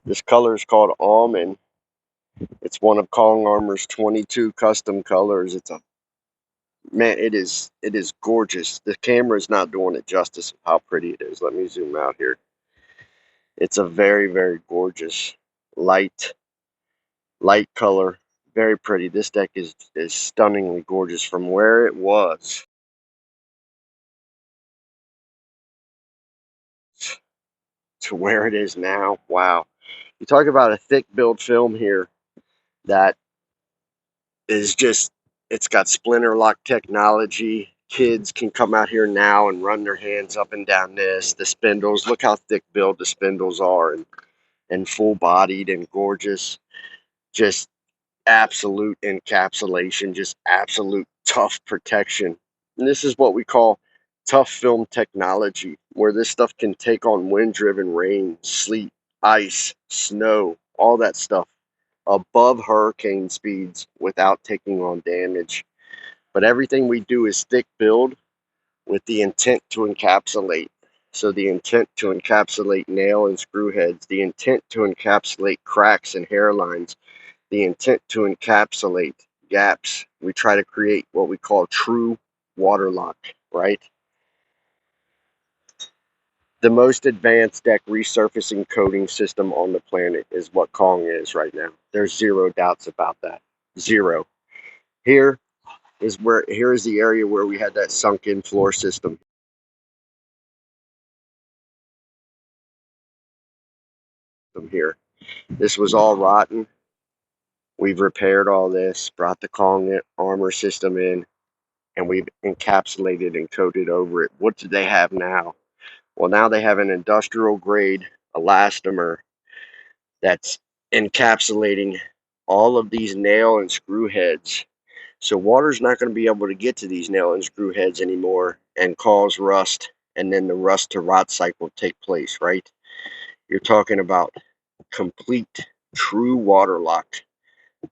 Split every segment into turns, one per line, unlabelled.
This color is called Almond. It's one of Kong Armor's 22 custom colors. It's a man, it is gorgeous. The camera is not doing it justice of how pretty it is. Let me zoom out here. It's a very, very gorgeous light color. Very pretty. This deck is stunningly gorgeous from where it was to where it is now. Wow. You talk about a thick build film here that is just, it's got splinter lock technology. Kids can come out here now and run their hands up and down this. The spindles, look how thick build the spindles are, and full bodied and gorgeous. Just absolute encapsulation, just absolute tough protection. And this is what we call tough film technology, where this stuff can take on wind-driven rain, sleet, ice, snow, all that stuff above hurricane speeds without taking on damage. But everything we do is thick build with the intent to encapsulate. So the intent to encapsulate nail and screw heads, the intent to encapsulate cracks and hairlines, the intent to encapsulate gaps. We try to create what we call true water lock, right? The most advanced deck resurfacing coating system on the planet is what Kong is right now. There's zero doubts about that. Zero. Here is the area where we had that sunk in floor system. Here. This was all rotten. We've repaired all this, brought the Kong armor system in, and we've encapsulated and coated over it. What do they have now? Well, now they have an industrial grade elastomer that's encapsulating all of these nail and screw heads. So water's not going to be able to get to these nail and screw heads anymore and cause rust, and then the rust to rot cycle take place, right? You're talking about complete true water lock,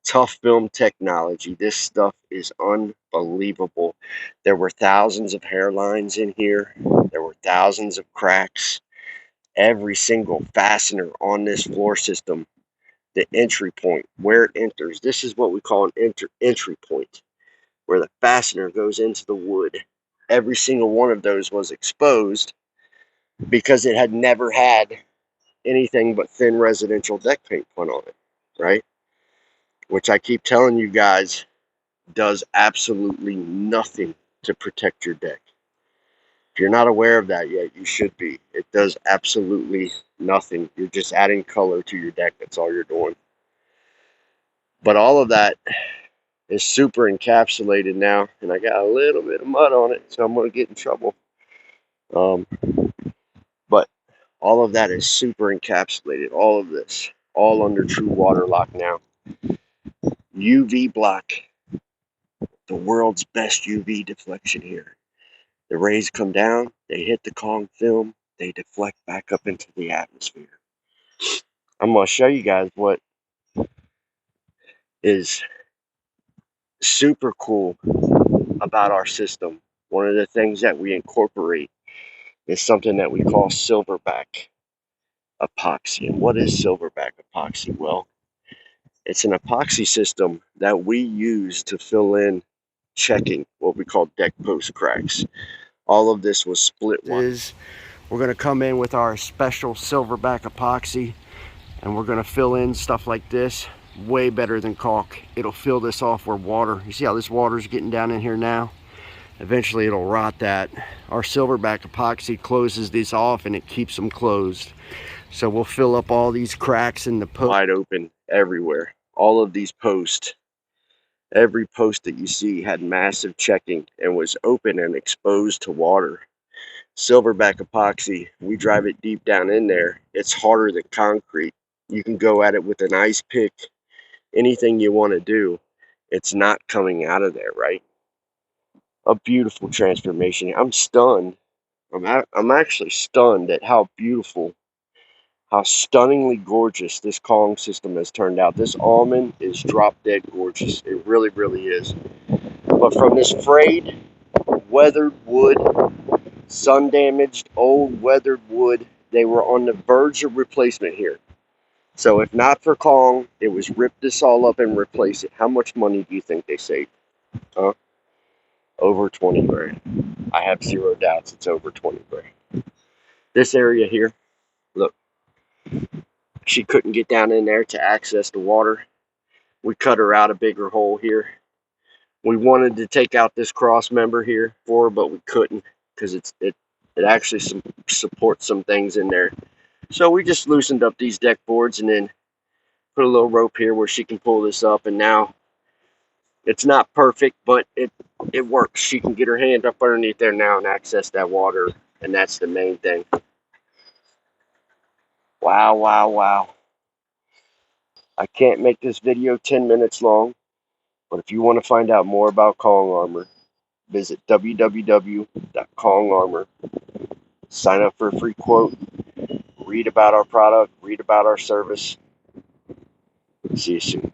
tough film technology. This stuff is unbelievable. There were thousands of hairlines in here. There were thousands of cracks. Every single fastener on this floor system, the entry point, where it enters, this is what we call an entry point, where the fastener goes into the wood. Every single one of those was exposed because it had never had anything but thin residential deck paint put on it, right? Which I keep telling you guys does absolutely nothing to protect your deck. If you're not aware of that yet, you should be. It does absolutely nothing. You're just adding color to your deck. That's all you're doing. But all of that is super encapsulated now, and I got a little bit of mud on it, so I'm going to get in trouble. But all of that is super encapsulated. All of this, all under true water lock now. UV block, the world's best UV deflection here. The rays come down, they hit the Kong film, they deflect back up into the atmosphere. I'm going to show you guys what is super cool about our system. One of the things that we incorporate is something that we call silverback epoxy. And what is silverback epoxy? Well, it's an epoxy system that we use to fill in checking what we call deck post cracks. All of this was split one. We're going to come in with our special silverback epoxy, and we're going to fill in stuff like this way better than caulk. It'll fill this off where water, you see how this water's getting down in here now? Eventually it'll rot that. Our silverback epoxy closes these off and it keeps them closed. So we'll fill up all these cracks in the post. Wide open everywhere. All of these posts, every post that you see had massive checking and was open and exposed to water. Silverback epoxy, we drive it deep down in there. It's harder than concrete. You can go at it with an ice pick, anything you want to do. It's not coming out of there, right? A beautiful transformation. I'm stunned. I'm actually stunned at how beautiful, how stunningly gorgeous this Kong system has turned out. This almond is drop dead gorgeous. It really, really is. But from this frayed, weathered wood, sun damaged, old weathered wood, they were on the verge of replacement here. So if not for Kong, it was rip this all up and replace it. How much money do you think they saved? Huh? Over 20 grand. I have zero doubts it's over 20 grand. This area here, look, she couldn't get down in there to access the water. We cut her out a bigger hole here. We wanted to take out this cross member here for her, but we couldn't because it actually supports some things in there. So we just loosened up these deck boards and then put a little rope here where she can pull this up, and now it's not perfect, but it works. She can get her hand up underneath there now and access that water, and that's the main thing. Wow, wow, wow. I can't make this video 10 minutes long, but if you want to find out more about Kong Armor, visit www.kongarmor. Sign up for a free quote. Read about our product. Read about our service. See you soon.